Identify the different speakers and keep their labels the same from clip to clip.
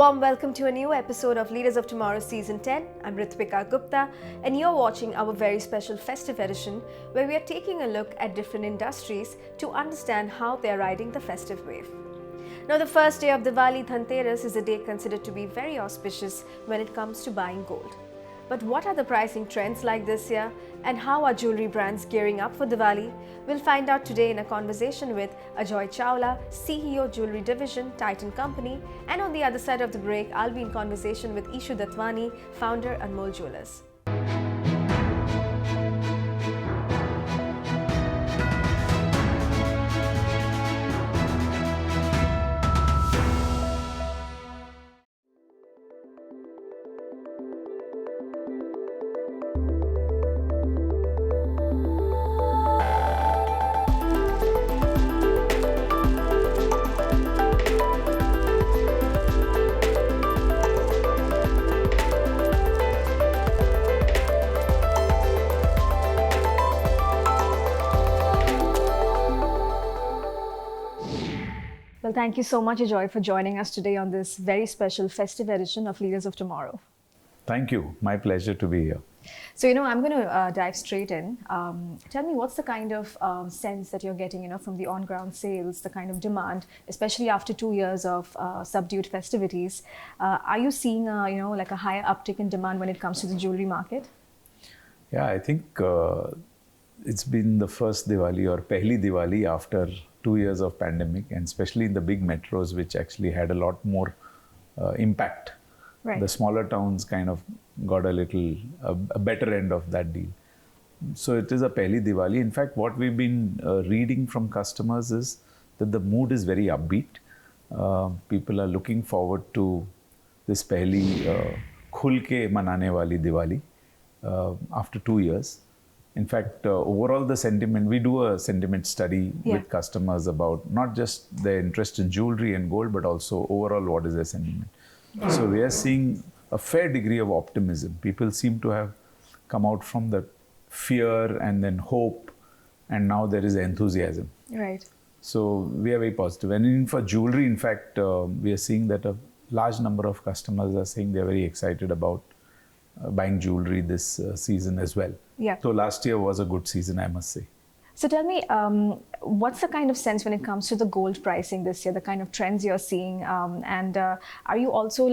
Speaker 1: warm welcome to a new episode of Leaders of Tomorrow Season 10. I'm Ritwika Gupta and you're watching our very special festive edition where we are taking a look at different industries to understand how they're riding the festive wave. Now, the first day of Diwali, Dhanteras, is a day considered to be very auspicious when it comes to buying gold. But what are the pricing trends like this year and how are jewelry brands gearing up for Diwali? We'll find out today in a conversation with Ajoy Chawla, CEO Jewelry Division, Titan Company, and on the other side of the break, I'll be in conversation with Ishu Datwani, founder Anmol Jewellers. Well, thank you so much, Ajoy, for joining us today on this very special festive edition of Leaders of Tomorrow.
Speaker 2: Thank you. My pleasure to be here.
Speaker 1: So, I'm going to dive straight in. Tell me, what's the kind of sense that you're getting, from the on-ground sales, the kind of demand, especially after 2 years of subdued festivities? Are you seeing, like a higher uptick in demand when it comes to the jewelry market?
Speaker 2: Yeah, I think it's been the first Diwali or Pehli Diwali after 2 years of pandemic, and especially in the big metros, which actually had a lot more impact.
Speaker 1: Right.
Speaker 2: The smaller towns kind of got a better end of that deal. So it is a Pehli Diwali. In fact, what we've been reading from customers is that the mood is very upbeat. People are looking forward to this Pehli khul ke manane wali Diwali after 2 years. In fact, overall the sentiment, we do a sentiment study with customers about not just their interest in jewelry and gold, but also overall what is their sentiment. So we are seeing a fair degree of optimism. People seem to have come out from the fear and then hope, and now there is enthusiasm.
Speaker 1: Right.
Speaker 2: So we are very positive. And for jewelry, in fact, we are seeing that a large number of customers are saying they're very excited about buying jewelry this season as well.
Speaker 1: Yeah.
Speaker 2: So last year was a good season, I must say.
Speaker 1: So tell me, what's the kind of sense when it comes to the gold pricing this year, the kind of trends you're seeing? And are you also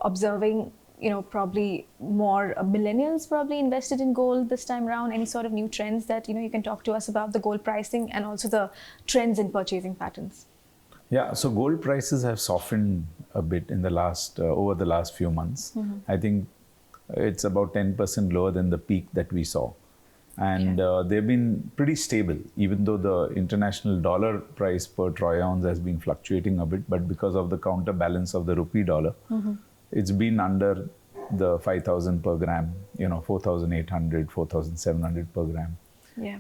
Speaker 1: observing, probably more millennials probably invested in gold this time around? Any sort of new trends that, you can talk to us about the gold pricing and also the trends in purchasing patterns?
Speaker 2: Yeah, so gold prices have softened a bit in the last, over the last few months. Mm-hmm. I think it's about 10% lower than the peak that we saw. And they've been pretty stable, even though the international dollar price per troy ounce has been fluctuating a bit, but because of the counterbalance of the rupee dollar, it's been under the 5,000 per gram, 4,800, 4,700 per gram.
Speaker 1: Yeah.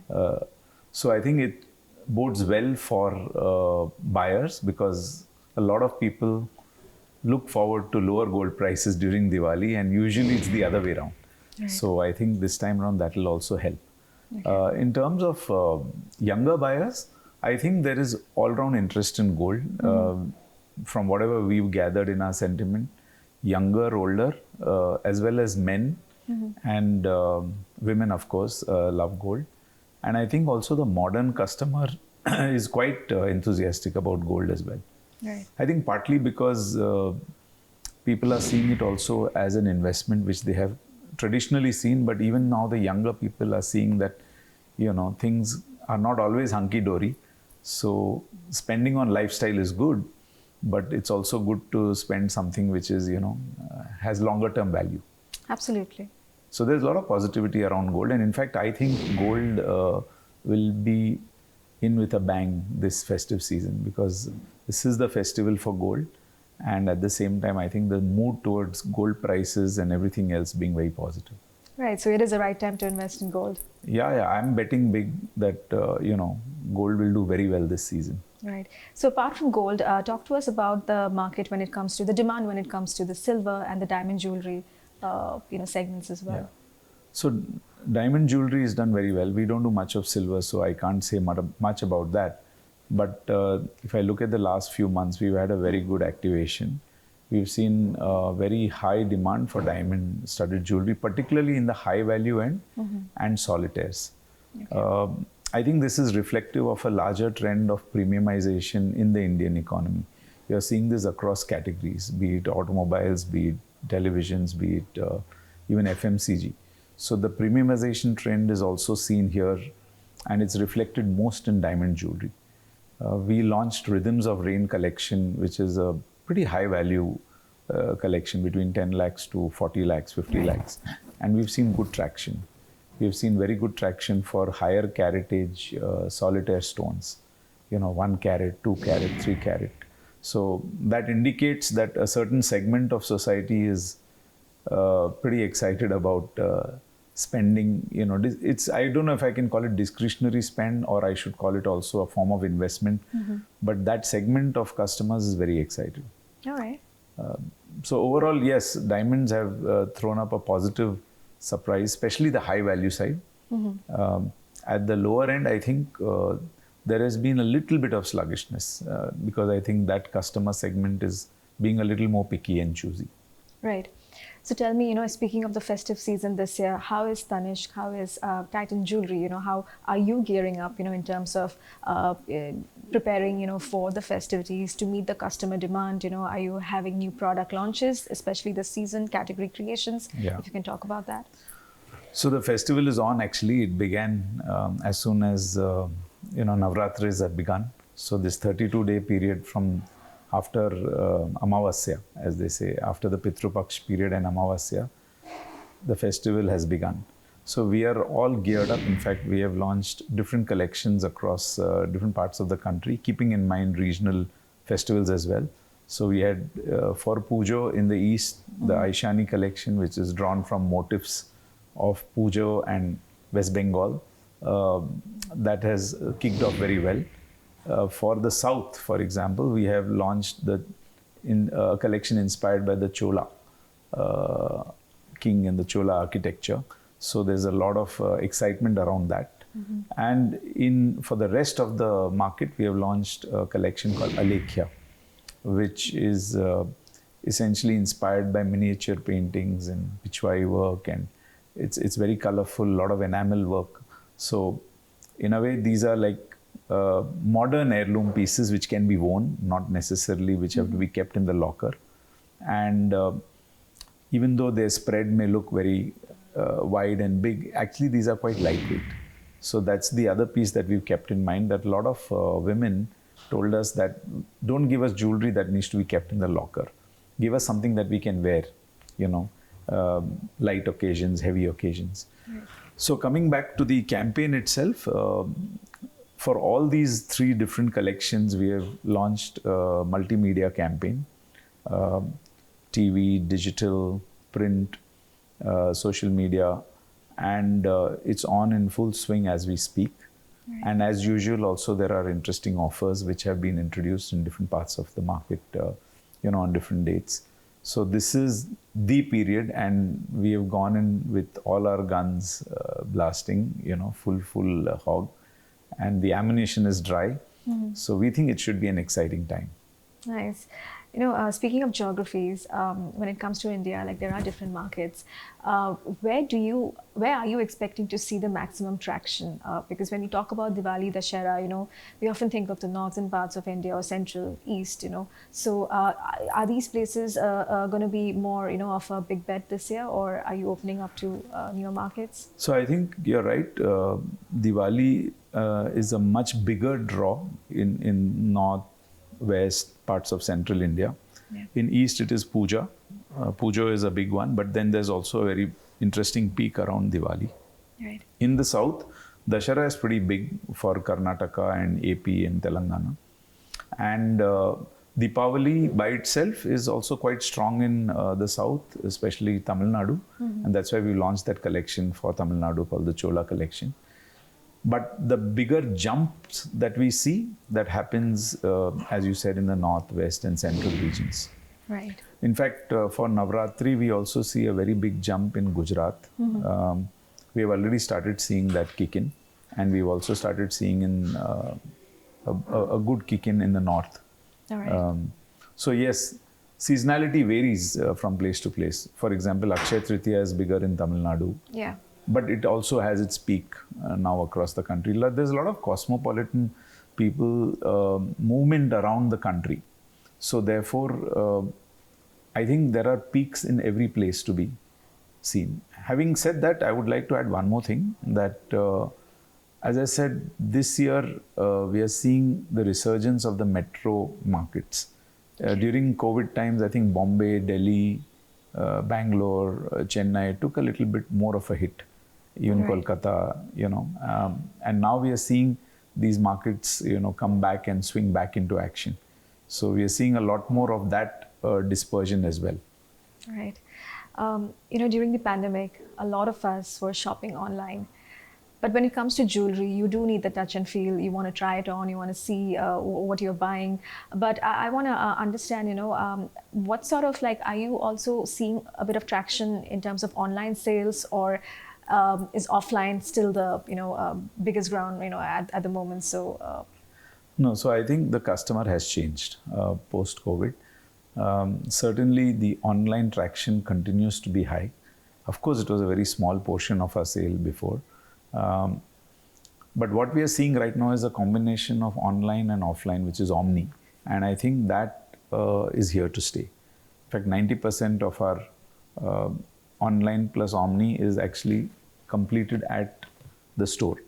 Speaker 2: So I think it bodes well for buyers because a lot of people look forward to lower gold prices during Diwali, and usually it's the other way around. Right. So I think this time around that will also help. Okay. In terms of younger buyers, I think there is all-round interest in gold. From whatever we've gathered in our sentiment, younger, older, as well as men and women, of course, love gold. And I think also the modern customer is quite enthusiastic about gold as well.
Speaker 1: Right.
Speaker 2: I think partly because people are seeing it also as an investment which they have traditionally seen, but even now the younger people are seeing that, things are not always hunky-dory. So spending on lifestyle is good, but it's also good to spend something which is, has longer term value.
Speaker 1: Absolutely.
Speaker 2: So there's a lot of positivity around gold. And in fact, I think gold will be in with a bang this festive season because this is the festival for gold. And at the same time, I think the mood towards gold prices and everything else being very positive.
Speaker 1: Right. So it is the right time to invest in gold.
Speaker 2: Yeah. I'm betting big that, gold will do very well this season.
Speaker 1: Right. So apart from gold, talk to us about the market when it comes to the demand, when it comes to the silver and the diamond jewelry, segments as well.
Speaker 2: Yeah. So diamond jewelry is done very well. We don't do much of silver, so I can't say much about that. But if I look at the last few months, we've had a very good activation. we've seen very high demand for diamond studded jewelry, particularly in the high value end and solitaires. Okay. I think this is reflective of a larger trend of premiumization in the Indian economy. You're seeing this across categories, be it automobiles, be it televisions, be it even FMCG. So the premiumization trend is also seen here, and it's reflected most in diamond jewelry. We launched Rhythms of Rain collection, which is a pretty high value collection between 10 lakhs to 40 lakhs, 50 lakhs. And we've seen good traction. We've seen very good traction for higher caratage solitaire stones, 1 carat, 2 carat, 3 carat. So that indicates that a certain segment of society is pretty excited about spending. It's, I don't know if I can call it discretionary spend, or I should call it also a form of investment. But that segment of customers is very excited.
Speaker 1: All right.
Speaker 2: So overall, yes, diamonds have thrown up a positive surprise, especially the high value side. At the lower end, I think there has been a little bit of sluggishness because I think that customer segment is being a little more picky and choosy.
Speaker 1: Right. So tell me, speaking of the festive season this year, how is Tanishq, how is Titan Jewellery, how are you gearing up, in terms of preparing, for the festivities to meet the customer demand? Are you having new product launches, especially the season category creations?
Speaker 2: Yeah.
Speaker 1: If you can talk about that.
Speaker 2: So the festival is on. Actually, it began as soon as, Navratris had begun. So this 32-day period from after Amavasya, as they say, after the Pitru Paksh period and Amavasya, the festival has begun. So we are all geared up. In fact, we have launched different collections across different parts of the country, keeping in mind regional festivals as well. So we had for Pujo in the east, the Aishani collection, which is drawn from motifs of Pujo and West Bengal. That has kicked off very well. For the south, for example, we have launched a collection inspired by the Chola king and the Chola architecture. So there's a lot of excitement around that. And for the rest of the market, we have launched a collection called Alekhya, which is essentially inspired by miniature paintings and pichwai work, and it's very colorful, a lot of enamel work. So in a way, these are like modern heirloom pieces which can be worn, not necessarily which have to be kept in the locker. And even though their spread may look very wide and big, actually these are quite lightweight. So that's the other piece that we've kept in mind, that a lot of women told us that don't give us jewelry that needs to be kept in the locker. Give us something that we can wear, light occasions, heavy occasions. Yes. So coming back to the campaign itself, for all these 3 different collections, we have launched a multimedia campaign, TV, digital, print, social media, and it's on in full swing as we speak. Right. And as usual, also there are interesting offers which have been introduced in different parts of the market, on different dates. So this is the period, and we have gone in with all our guns blasting, full hog. And the ammunition is dry. So we think it should be an exciting time.
Speaker 1: Nice. Speaking of geographies, when it comes to India, like there are different markets. Where are you expecting to see the maximum traction? Because when we talk about Diwali, Dashera, we often think of the northern parts of India or central, east, So are these places going to be more, of a big bet this year, or are you opening up to newer markets?
Speaker 2: So I think you're right. Diwali is a much bigger draw in north, west parts of central India. Yeah. In east, it is Puja. Puja is a big one, but then there's also a very interesting peak around Diwali. Right. In the south, Dashera is pretty big for Karnataka and AP and Telangana. And Deepavali by itself is also quite strong in the south, especially Tamil Nadu. And that's why we launched that collection for Tamil Nadu called the Chola collection. But the bigger jumps that we see, that happens, as you said, in the north, west and central regions.
Speaker 1: Right.
Speaker 2: In fact, for Navratri, we also see a very big jump in Gujarat. We have already started seeing that kick in. And we've also started seeing a good kick in the north.
Speaker 1: All right.
Speaker 2: So yes, seasonality varies from place to place. For example, Akshaya Tritiya is bigger in Tamil Nadu.
Speaker 1: Yeah.
Speaker 2: But it also has its peak now across the country. There's a lot of cosmopolitan people movement around the country. So therefore, I think there are peaks in every place to be seen. Having said that, I would like to add one more thing that, as I said, this year we are seeing the resurgence of the metro markets. During COVID times, I think Bombay, Delhi, Bangalore, Chennai took a little bit more of a hit, even Kolkata, and now we are seeing these markets, come back and swing back into action. So we are seeing a lot more of that dispersion as well.
Speaker 1: Right. During the pandemic, a lot of us were shopping online. But when it comes to jewelry, you do need the touch and feel. You want to try it on, you want to see what you're buying. But I want to understand, what sort of are you also seeing a bit of traction in terms of online sales, or is offline still the biggest ground at the moment? So
Speaker 2: no, so I think the customer has changed post-COVID. Certainly, the online traction continues to be high. Of course, it was a very small portion of our sale before. But what we are seeing right now is a combination of online and offline, which is omni. And I think that is here to stay. In fact, 90% of our online plus omni is actually completed at the store.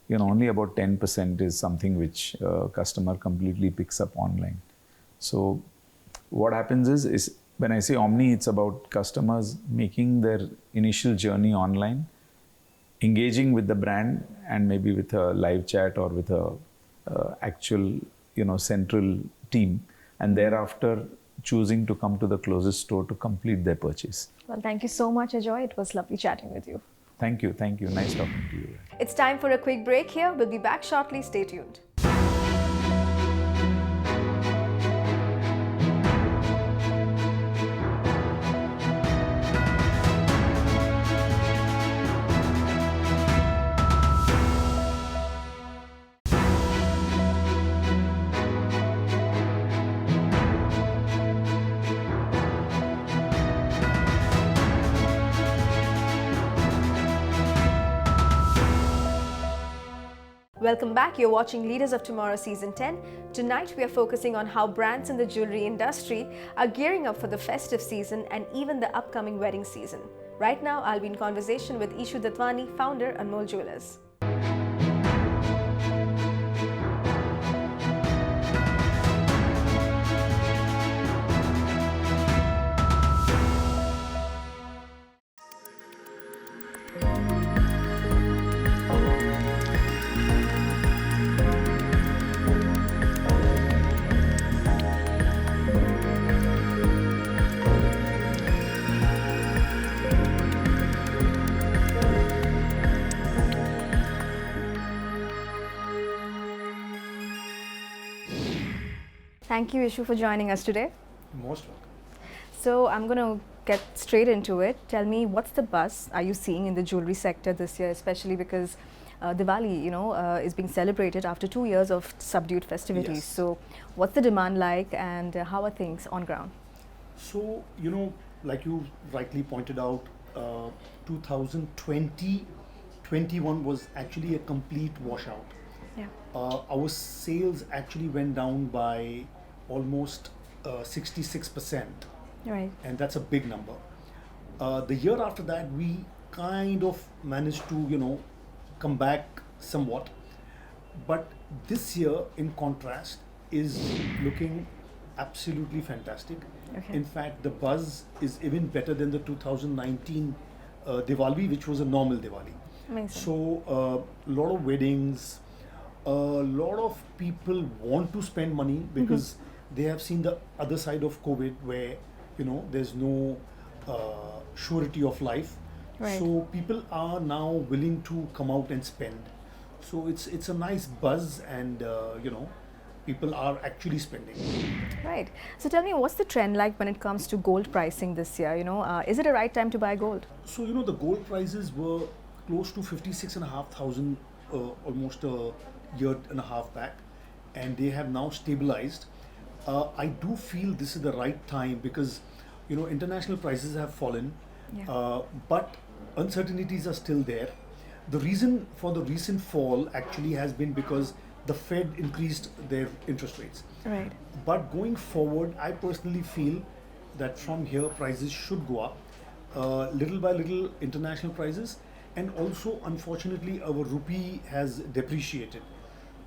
Speaker 2: Only about 10% is something which customer completely picks up online. So what happens is when I say omni, it's about customers making their initial journey online, engaging with the brand and maybe with a live chat or with a actual central team, and thereafter choosing to come to the closest store to complete their purchase.
Speaker 1: Well, thank you so much, Ajoy. It was lovely chatting with you.
Speaker 2: Thank you. Nice talking to you.
Speaker 1: It's time for a quick break here. We'll be back shortly. Stay tuned. Welcome back. You're watching Leaders of Tomorrow Season 10. Tonight we are focusing on how brands in the jewelry industry are gearing up for the festive season and even the upcoming wedding season. Right now, I'll be in conversation with Ishu Datwani, founder, Anmol Jewellers. Thank you, Ishu, for joining us today.
Speaker 3: Most welcome.
Speaker 1: So I'm going to get straight into it. Tell me, what's the buzz are you seeing in the jewelry sector this year, especially because Diwali, is being celebrated after 2 years of subdued festivities. Yes. So what's the demand like, and how are things on ground?
Speaker 3: So, like you rightly pointed out, 2020-21 was actually a complete washout.
Speaker 1: Yeah.
Speaker 3: Our sales actually went down by almost 66%.
Speaker 1: Right.
Speaker 3: And that's a big number. The year after that, we kind of managed to, come back somewhat. But this year, in contrast, is looking absolutely fantastic.
Speaker 1: Okay.
Speaker 3: In fact, the buzz is even better than the 2019 Diwali, which was a normal Diwali.
Speaker 1: Amazing.
Speaker 3: So, a lot of weddings, a lot of people want to spend money because they have seen the other side of COVID where, there's no surety of life.
Speaker 1: Right.
Speaker 3: So people are now willing to come out and spend. So it's a nice buzz, and people are actually spending.
Speaker 1: Right. So tell me, what's the trend like when it comes to gold pricing this year? Is it a right time to buy gold?
Speaker 3: So the gold prices were close to 56,500 almost a year and a half back, and they have now stabilized. I do feel this is the right time because, international prices have fallen,
Speaker 1: Yeah.
Speaker 3: but uncertainties are still there. The reason for the recent fall actually has been because the Fed increased their interest rates.
Speaker 1: Right.
Speaker 3: But going forward, I personally feel that from here prices should go up, little by little, international prices, and also unfortunately our rupee has depreciated.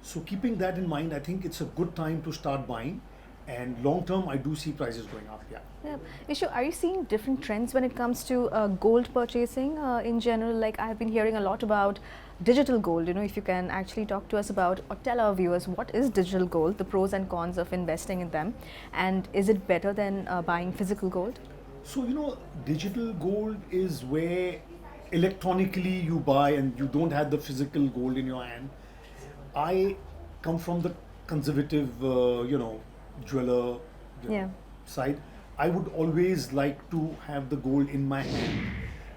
Speaker 3: So keeping that in mind, I think it's a good time to start buying, and long term I do see prices going up. Yeah.
Speaker 1: Yeah. Ishu, are you seeing different trends when it comes to gold purchasing in general? Like I've been hearing a lot about digital gold. If you can actually talk to us about or tell our viewers what is digital gold, the pros and cons of investing in them, and is it better than buying physical gold?
Speaker 3: So, digital gold is where electronically you buy and you don't have the physical gold in your hand. I come from the conservative, jeweler
Speaker 1: Yeah.
Speaker 3: side. I would always like to have the gold in my hand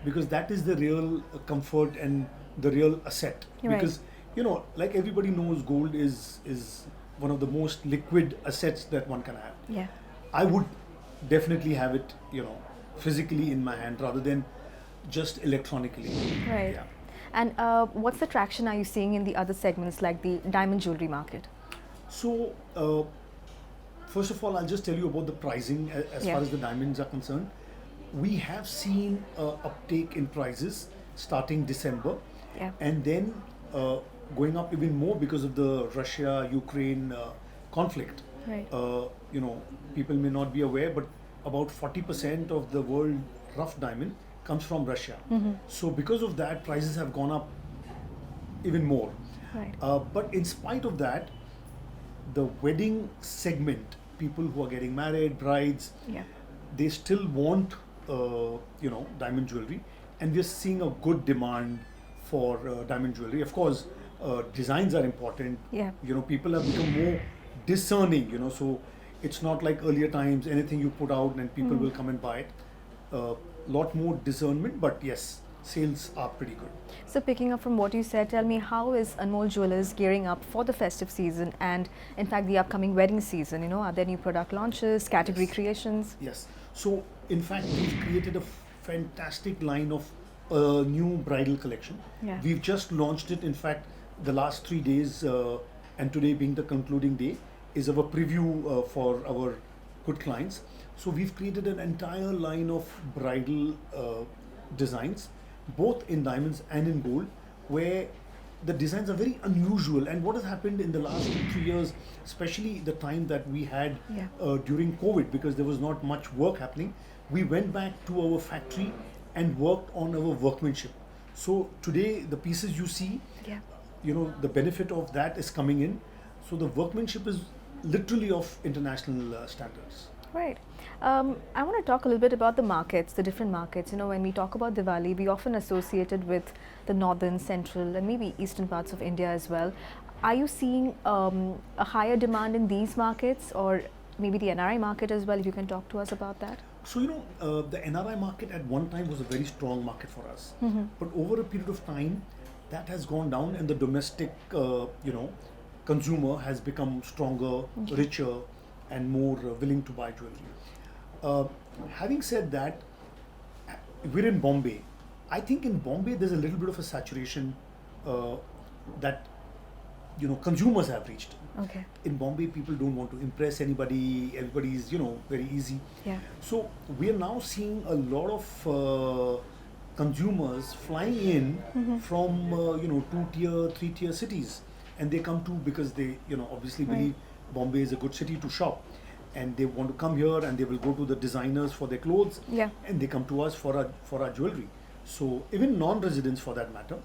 Speaker 3: because that is the real comfort and the real asset.
Speaker 1: Right.
Speaker 3: Because, like everybody knows, gold is one of the most liquid assets that one can have.
Speaker 1: Yeah.
Speaker 3: I would definitely have it, physically in my hand rather than just electronically.
Speaker 1: Right.
Speaker 3: Yeah.
Speaker 1: And what's the traction are you seeing in the other segments like the diamond jewelry market?
Speaker 3: So, first of all, I'll just tell you about the pricing as
Speaker 1: Yeah.
Speaker 3: far as the diamonds are concerned. We have seen uptake in prices starting December,
Speaker 1: Yeah.
Speaker 3: and then going up even more because of the Russia-Ukraine conflict.
Speaker 1: Right.
Speaker 3: People may not be aware, but about 40% of the world rough diamond comes from Russia. So because of that, prices have gone up even more.
Speaker 1: Right.
Speaker 3: But in spite of that, the wedding segment, people who are getting married, brides,
Speaker 1: Yeah.
Speaker 3: they still want, diamond jewelry, and we're seeing a good demand for diamond jewelry. Of course, designs are important.
Speaker 1: Yeah.
Speaker 3: People have become more discerning. So it's not like earlier times. Anything you put out and people will come and buy it. Lot more discernment, but yes, sales are pretty good.
Speaker 1: So picking up from what you said, tell me how is Anmol Jewellers gearing up for the festive season and in fact the upcoming wedding season? Are there new product launches, category
Speaker 3: Yes.
Speaker 1: creations?
Speaker 3: Yes. So, in fact, we've created a fantastic line of new bridal collection.
Speaker 1: Yeah.
Speaker 3: We've just launched it. In fact, the last 3 days, and today being the concluding day, is our preview for our good clients. So, we've created an entire line of bridal designs, both in diamonds and in gold, where the designs are very unusual. And what has happened in the last 2-3 years, especially the time that we had
Speaker 1: Yeah.
Speaker 3: during COVID, because there was not much work happening, we went back to our factory and worked on our workmanship. So today, the pieces you see,
Speaker 1: Yeah.
Speaker 3: the benefit of that is coming in. So the workmanship is literally of international standards.
Speaker 1: Right. I want to talk a little bit about the markets, the different markets. When we talk about Diwali, we often associate it with the northern, central, and maybe eastern parts of India as well. Are you seeing a higher demand in these markets or maybe the NRI market as well? If you can talk to us about that.
Speaker 3: So, the NRI market at one time was a very strong market for us. But over a period of time, that has gone down, and the domestic, consumer has become stronger, richer, and more willing to buy jewelry. Having said that, we're in Bombay. I think in Bombay there's a little bit of a saturation that consumers have reached.
Speaker 1: Okay.
Speaker 3: In Bombay, people don't want to impress anybody. Everybody's very easy.
Speaker 1: Yeah.
Speaker 3: So we are now seeing a lot of consumers flying in from 2-tier, 3-tier cities, and they come to because they obviously
Speaker 1: Right.
Speaker 3: believe Bombay is a good city to shop, and they want to come here and they will go to the designers for their clothes,
Speaker 1: Yeah.
Speaker 3: and they come to us for our jewelry. So even non-residents, for that matter,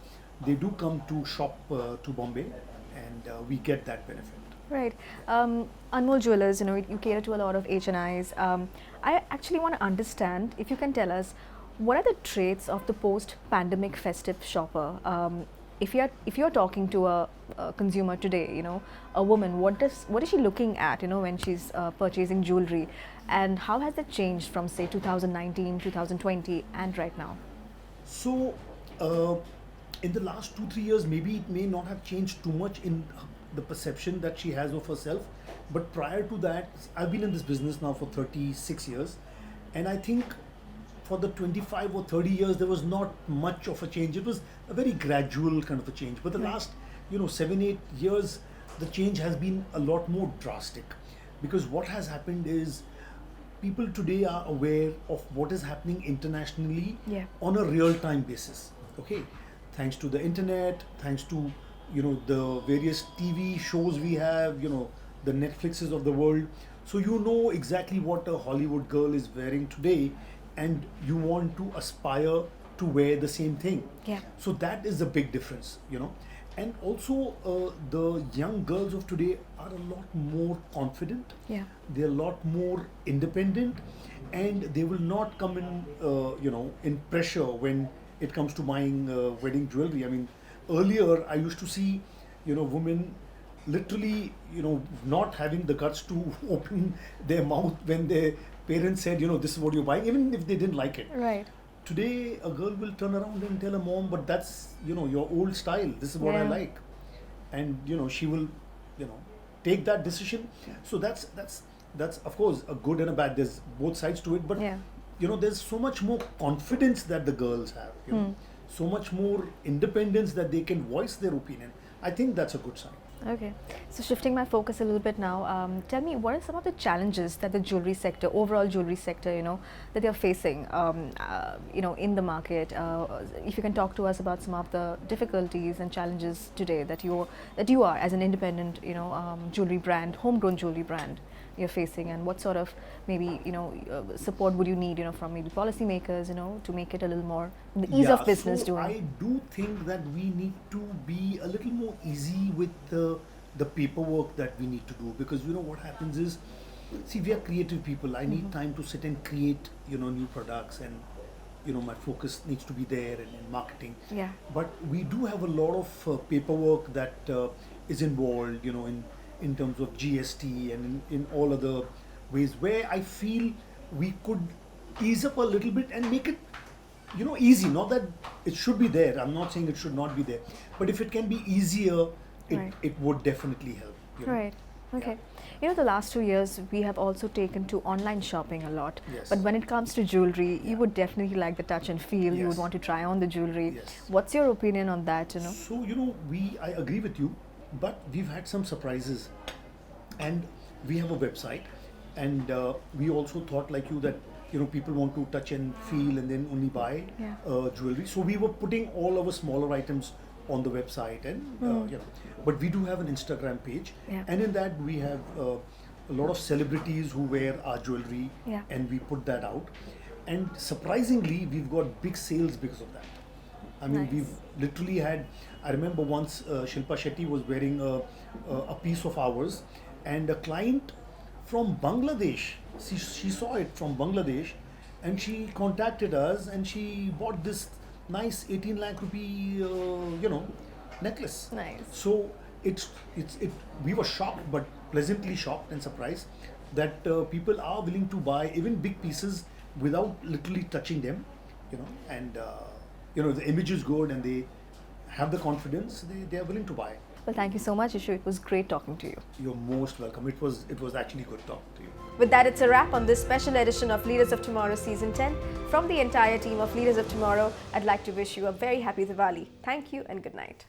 Speaker 3: they do come to shop to Bombay, and we get that benefit.
Speaker 1: Right. Anmol Jewellers, you cater to a lot of HNIs. I actually want to understand, if you can tell us, what are the traits of the post-pandemic festive shopper? If you're talking to a consumer today, a woman, what is she looking at, when she's purchasing jewelry, and how has it changed from say 2019, 2020, and right now?
Speaker 3: So, in the last 2-3 years, maybe it may not have changed too much in the perception that she has of herself, But prior to that, I've been in this business now for 36 years, and I think for the 25 or 30 years there was not much of a change. It was a very gradual kind of a change. But the last, 7-8 years, the change has been a lot more drastic, because what has happened is people today are aware of what is happening internationally on a real-time basis. Okay, thanks to the internet, thanks to the various TV shows we have, the Netflixes of the world. So you know exactly what a Hollywood girl is wearing today, and you want to aspire to wear the same thing.
Speaker 1: Yeah.
Speaker 3: So that is the big difference, And also, the young girls of today are a lot more confident.
Speaker 1: Yeah.
Speaker 3: They're a lot more independent, and they will not come in, in pressure when it comes to buying wedding jewelry. I mean, earlier I used to see, women literally, not having the guts to open their mouth when their parents said, this is what you're buying, even if they didn't like it.
Speaker 1: Right.
Speaker 3: Today, a girl will turn around and tell her mom, but that's, your old style. This is what I like. And, she will, take that decision. So that's of course a good and a bad. There's both sides to it. But, there's so much more confidence that the girls have. So much more independence that they can voice their opinion. I think that's a good sign.
Speaker 1: Okay, so shifting my focus a little bit now, tell me, what are some of the challenges that the jewelry sector, overall jewelry sector, that you're facing, in the market? If you can talk to us about some of the difficulties and challenges today that you are as an independent, jewelry brand, homegrown jewelry brand, you're facing, and what sort of maybe support would you need, from maybe policymakers, to make it a little more the ease of business doing?
Speaker 3: I do think that we need to be a little more easy with the paperwork that we need to do, because what happens is, see, we are creative people. I need time to sit and create new products, and my focus needs to be there in marketing.
Speaker 1: Yeah.
Speaker 3: But we do have a lot of paperwork that is involved, in terms of GST and in all other ways, where I feel we could ease up a little bit and make it easy. Not that it should be there, I'm not saying it should not be there, but if it can be easier, it would definitely help.
Speaker 1: Right. Okay. The last 2 years we have also taken to online shopping a lot.
Speaker 3: Yes.
Speaker 1: But when it comes to jewelry, you would definitely like the touch and feel. You would
Speaker 3: Yes.
Speaker 1: want to try on the jewelry.
Speaker 3: Yes.
Speaker 1: What's your opinion on that?
Speaker 3: So I agree with you, but we've had some surprises, and we have a website, and we also thought like you that people want to touch and feel and then only buy jewelry. So we were putting all our smaller items on the website, and but we do have an Instagram page, and in that we have a lot of celebrities who wear our jewelry, and we put that out, and surprisingly we've got big sales because of that. I mean,
Speaker 1: Nice.
Speaker 3: we've literally had, I remember once Shilpa Shetty was wearing a piece of ours, and a client from Bangladesh, she saw it from Bangladesh, and she contacted us, and she bought this nice 18 lakh rupee, necklace.
Speaker 1: Nice.
Speaker 3: So we were shocked, but pleasantly shocked and surprised that people are willing to buy even big pieces without literally touching them, and the image is good and they have the confidence, they are willing to buy.
Speaker 1: Well, thank you so much, Ishu. It was great talking to you.
Speaker 3: You're most welcome. It was actually good talking to you.
Speaker 1: With that, it's a wrap on this special edition of Leaders of Tomorrow Season 10. From the entire team of Leaders of Tomorrow, I'd like to wish you a very happy Diwali. Thank you and good night.